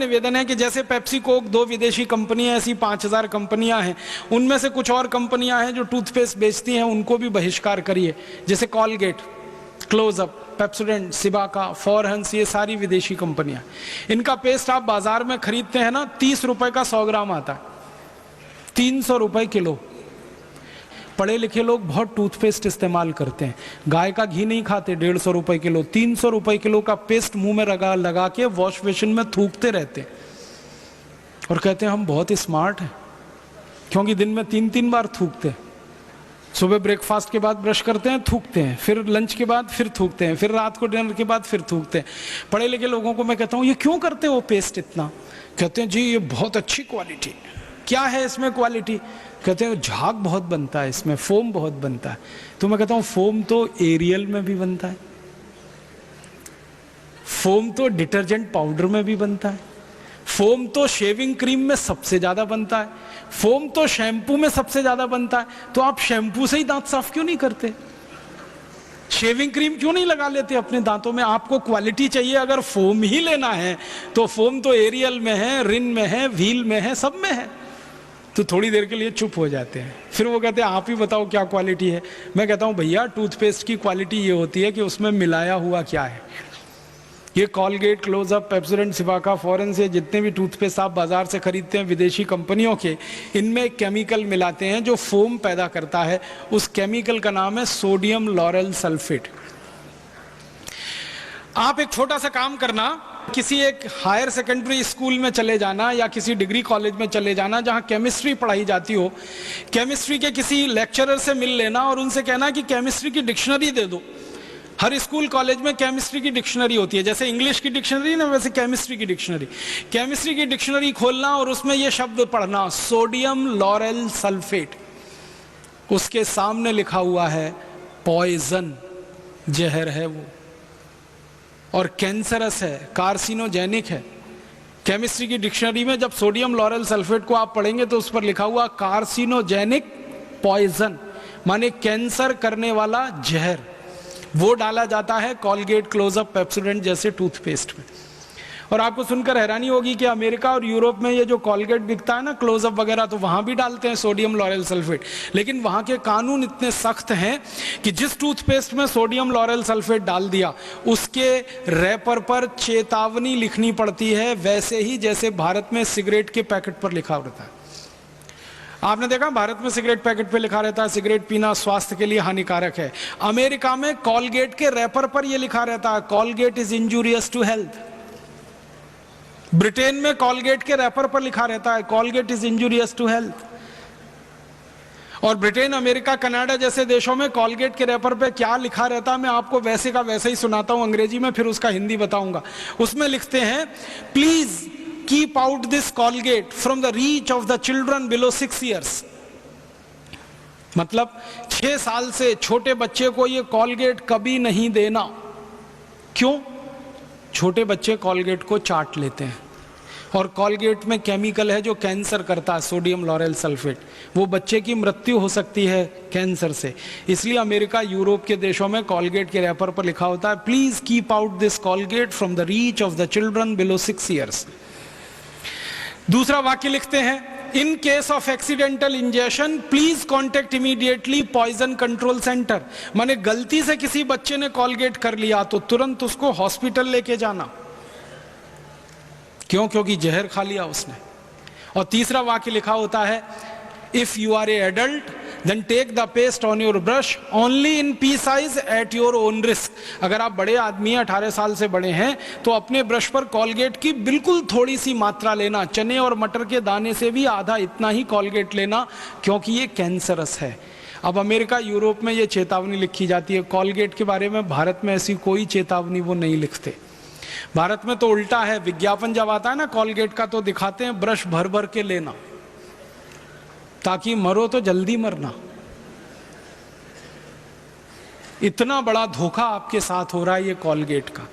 निवेदन है कि जैसे पेप्सी कोक 2 विदेशी कंपनियां, ऐसी 5000 कंपनियां हैं, उनमें से कुछ और कंपनियां हैं जो टूथपेस्ट बेचती हैं, उनको भी बहिष्कार करिए। जैसे Colgate, Closeup, Pepsodent, Cibaca, Forhans, ये सारी विदेशी कंपनियां। इनका पेस्ट आप बाजार में खरीदते हैं ना, 30 रुपए का 100 ग्राम आता है, 300 रुपए किलो। पढ़े लिखे लोग बहुत टूथपेस्ट इस्तेमाल करते हैं, गाय का घी नहीं खाते, 150 रुपए किलो, 300 रुपए किलो का पेस्ट मुंह में लगा के वॉश बेसिन में थूकते रहते हैं और कहते हैं हम बहुत स्मार्ट हैं, क्योंकि दिन में 3-3 बार थूकते हैं। सुबह ब्रेकफास्ट के बाद ब्रश करते हैं, थूकते हैं, फिर लंच के बाद फिर थूकते हैं, फिर रात को डिनर के बाद फिर थूकते हैं। पढ़े लिखे लोगों को मैं कहता हूँ ये क्यों करते हो पेस्ट इतना? कहते हैं जी ये बहुत अच्छी क्वालिटी। क्या है इसमें क्वालिटी? कहते हैं झाग बहुत बनता है इसमें, फोम बहुत बनता है। तो मैं कहता हूं फोम तो एरियल में भी बनता है, फोम तो डिटर्जेंट पाउडर में भी बनता है, फोम तो शेविंग क्रीम में सबसे ज्यादा बनता है, फोम तो शैम्पू में सबसे ज्यादा बनता है। तो आप शैम्पू से ही दांत साफ क्यों नहीं करते? शेविंग क्रीम क्यों नहीं लगा लेते अपने दांतों में? आपको क्वालिटी चाहिए, अगर फोम ही लेना है तो फोम तो एरियल में है, रिन में है, व्हील में है, सब में है। तो थोड़ी देर के लिए चुप हो जाते हैं, फिर वो कहते हैं आप ही बताओ क्या क्वालिटी है। मैं कहता हूं भैया टूथपेस्ट की क्वालिटी ये होती है कि उसमें मिलाया हुआ क्या है। ये कॉलगेट, क्लोजअप, पेप्सोडेंट, सिबाका, फॉरेंस, ये जितने भी टूथपेस्ट आप बाजार से खरीदते हैं विदेशी कंपनियों के, इनमें केमिकल मिलाते हैं जो फोम पैदा करता है। उस केमिकल का नाम है सोडियम लॉरेल सल्फेट। आप एक छोटा सा काम करना, किसी एक हायर सेकेंडरी स्कूल में चले जाना या किसी डिग्री कॉलेज में चले जाना जहां केमिस्ट्री पढ़ाई जाती हो, केमिस्ट्री के किसी लेक्चरर से मिल लेना और उनसे कहना कि केमिस्ट्री की डिक्शनरी दे दो। हर स्कूल कॉलेज में केमिस्ट्री की डिक्शनरी होती है, जैसे इंग्लिश की डिक्शनरी ना, वैसे केमिस्ट्री की डिक्शनरी। केमिस्ट्री की डिक्शनरी खोलना और उसमें यह शब्द पढ़ना, सोडियम लॉरेल सल्फेट। उसके सामने लिखा हुआ है पॉइजन, जहर है वो, और कैंसरस है, कार्सिनोजेनिक है। केमिस्ट्री की डिक्शनरी में जब सोडियम लॉरेल सल्फेट को आप पढ़ेंगे तो उस पर लिखा हुआ कार्सिनोजेनिक पॉइजन, माने कैंसर करने वाला जहर, वो डाला जाता है कॉलगेट, क्लोजअप, पेप्सोडेंट जैसे टूथपेस्ट में। और आपको सुनकर हैरानी होगी कि अमेरिका और यूरोप में ये जो कॉलगेट बिकता है ना, क्लोजअप वगैरह, तो वहां भी डालते हैं सोडियम लॉरेल सल्फेट। लेकिन वहां के कानून इतने सख्त हैं कि जिस टूथपेस्ट में सोडियम लॉरेल सल्फेट डाल दिया उसके रैपर पर चेतावनी लिखनी पड़ती है, वैसे ही जैसे भारत में सिगरेट के पैकेट पर लिखा रहता है। आपने देखा भारत में सिगरेट पैकेट पे लिखा रहता है सिगरेट पीना स्वास्थ्य के लिए हानिकारक है। अमेरिका में कॉलगेट के रैपर पर यह लिखा रहता है Colgate is injurious to health. Britain में कॉलगेट के रैपर पर लिखा रहता है Colgate is injurious to health. और ब्रिटेन, अमेरिका, कनाडा जैसे देशों में कॉलगेट के रैपर पे क्या लिखा रहता है मैं आपको वैसे का वैसे ही सुनाता हूं अंग्रेजी में, फिर उसका हिंदी बताऊंगा। उसमें लिखते हैं please keep out this Colgate from the reach of the children below 6 years। मतलब 6 साल से छोटे बच्चे को ये कॉलगेट कभी नहीं देना। क्यों? छोटे बच्चे कॉलगेट को चाट लेते हैं और कॉलगेट में केमिकल है जो कैंसर करता है, सोडियम लॉरेल सल्फेट। वो बच्चे की मृत्यु हो सकती है कैंसर से। इसलिए अमेरिका, यूरोप के देशों में कॉलगेट के रैपर पर लिखा होता है please keep out this Colgate from the reach of the children below 6 years। दूसरा वाक्य लिखते हैं in case of accidental injection please contact immediately poison control centre. माने गलती से किसी बच्चे ने कॉलगेट कर लिया तो तुरंत उसको हॉस्पिटल लेके जाना। क्यों? क्योंकि जहर खा लिया उसने। और तीसरा वाक्य लिखा होता है if you are a adult then take the paste on your brush only in pea size at your own risk. अगर आप बड़े आदमी हैं, 18 साल से बड़े हैं, तो अपने ब्रश पर कॉलगेट की बिल्कुल थोड़ी सी मात्रा लेना, चने और मटर के दाने से भी आधा इतना ही कॉलगेट लेना, क्योंकि ये कैंसरस है। अब अमेरिका, यूरोप में ये चेतावनी लिखी जाती है। कॉलगेट के बारे में भारत में ऐसी कोई चेतावनी वो नहीं लिखते। भारत में तो उल्टा है, विज्ञापन जब आता है ना कॉलगेट का तो दिखाते हैं ब्रश भर भर के लेना, ताकि मरो तो जल्दी मरना। इतना बड़ा धोखा आपके साथ हो रहा है ये कॉलगेट का।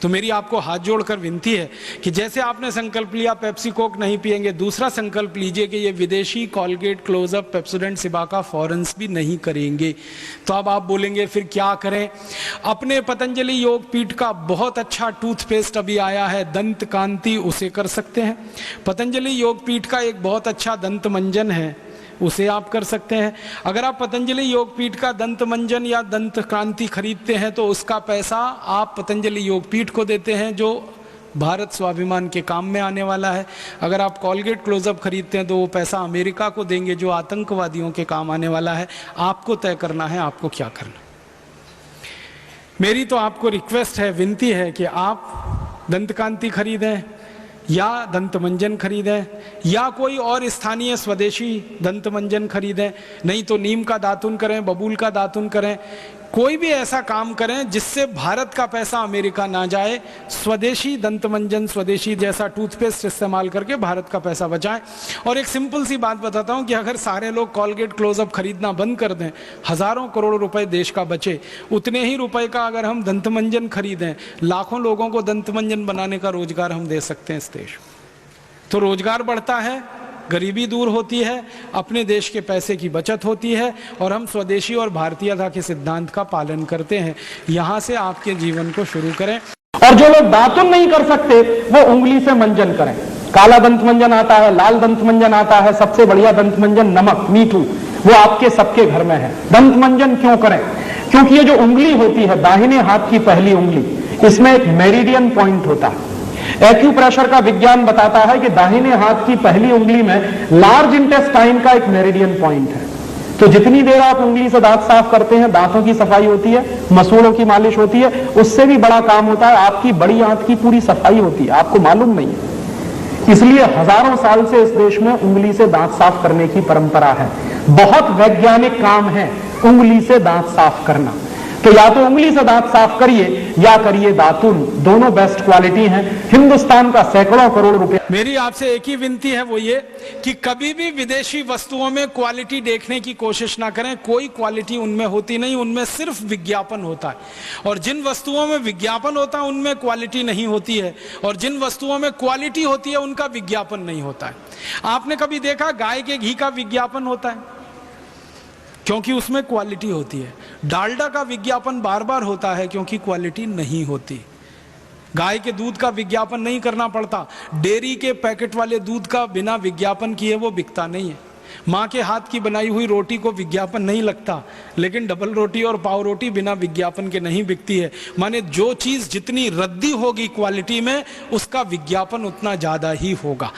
तो मेरी आपको हाथ जोड़कर विनती है कि जैसे आपने संकल्प लिया पेप्सी कोक नहीं पिएंगे, दूसरा संकल्प लीजिए कि ये विदेशी कॉलगेट, क्लोजअप, पेप्सोडेंट, सिबाका फॉरेंस भी नहीं करेंगे। तो अब आप बोलेंगे फिर क्या करें? अपने पतंजलि योग पीठ का बहुत अच्छा टूथपेस्ट अभी आया है, दंत कांति, उसे कर सकते हैं। पतंजलि योग पीठ का एक बहुत अच्छा दंत मंजन है, उसे आप कर सकते हैं। अगर आप पतंजलि योगपीठ का दंत मंजन या दंत क्रांति खरीदते हैं तो उसका पैसा आप पतंजलि योगपीठ को देते हैं, जो भारत स्वाभिमान के काम में आने वाला है। अगर आप कॉलगेट क्लोजअप खरीदते हैं तो वो पैसा अमेरिका को देंगे, जो आतंकवादियों के काम आने वाला है। आपको तय करना है आपको क्या करना। मेरी तो आपको रिक्वेस्ट है, विनती है कि आप दंत कांति खरीदें या दंत मंजन खरीदें या कोई और स्थानीय स्वदेशी दंत मंजन खरीदें, नहीं तो नीम का दातुन करें, बबूल का दातुन करें, कोई भी ऐसा काम करें जिससे भारत का पैसा अमेरिका ना जाए। स्वदेशी दंत मंजन, स्वदेशी जैसा टूथपेस्ट इस्तेमाल करके भारत का पैसा बचाएं। और एक सिंपल सी बात बताता हूं कि अगर सारे लोग कॉलगेट क्लोजअप खरीदना बंद कर दें, हजारों करोड़ रुपए देश का बचे। उतने ही रुपए का अगर हम दंत मंजन खरीदें, लाखों लोगों को दंत मंजन बनाने का रोजगार हम दे सकते हैं इस देश। तो रोजगार बढ़ता है, गरीबी दूर होती है, अपने देश के पैसे की बचत होती है और हम स्वदेशी और भारतीयता के सिद्धांत का पालन करते हैं। यहां से आपके जीवन को शुरू करें। और जो लोग दातुन नहीं कर सकते वो उंगली से मंजन करें। काला दंत मंजन आता है, लाल दंत मंजन आता है, सबसे बढ़िया दंत मंजन नमक मीठू, वो आपके सबके घर में है। दंत मंजन क्यों करें? क्योंकि ये जो उंगली होती है, दाहिने हाथ की पहली उंगली, इसमें एक मेरिडियन पॉइंट होता है। एक्यूप्रेशर का विज्ञान बताता है कि दाहिने हाथ की पहली उंगली में लार्ज इंटेस्टाइन का एक मेरिडियन पॉइंट है। तो जितनी देर आप उंगली से दांत साफ करते हैं, दांतों की सफाई होती है, मसूड़ों की मालिश होती है, उससे भी बड़ा काम होता है, आपकी बड़ी आंत की पूरी सफाई होती है, आपको मालूम नहीं है। इसलिए हजारों साल से इस देश में उंगली से दांत साफ करने की परंपरा है। बहुत वैज्ञानिक काम है उंगली से दांत साफ करना। तो या तो उंगली से दांत साफ करिए या करिए दातुन, दोनों बेस्ट क्वालिटी हैं। हिंदुस्तान का सैकड़ों करोड़ रुपए। मेरी आपसे एक ही विनती है, वो ये कि कभी भी विदेशी वस्तुओं में क्वालिटी देखने की कोशिश ना करें। कोई क्वालिटी उनमें होती नहीं, उनमें सिर्फ विज्ञापन होता है। और जिन वस्तुओं में विज्ञापन होता है उनमें क्वालिटी नहीं होती है, और जिन वस्तुओं में क्वालिटी होती है उनका विज्ञापन नहीं होता है। आपने कभी देखा गाय के घी का विज्ञापन होता है? क्योंकि उसमें क्वालिटी होती है। डालडा का विज्ञापन बार बार होता है क्योंकि क्वालिटी नहीं होती। गाय के दूध का विज्ञापन नहीं करना पड़ता। डेयरी के पैकेट वाले दूध का बिना विज्ञापन किए वो बिकता नहीं है। माँ के हाथ की बनाई हुई रोटी को विज्ञापन नहीं लगता, लेकिन डबल रोटी और पाव रोटी बिना विज्ञापन के नहीं बिकती है। माने जो चीज जितनी रद्दी होगी क्वालिटी में, उसका विज्ञापन उतना ज्यादा ही होगा।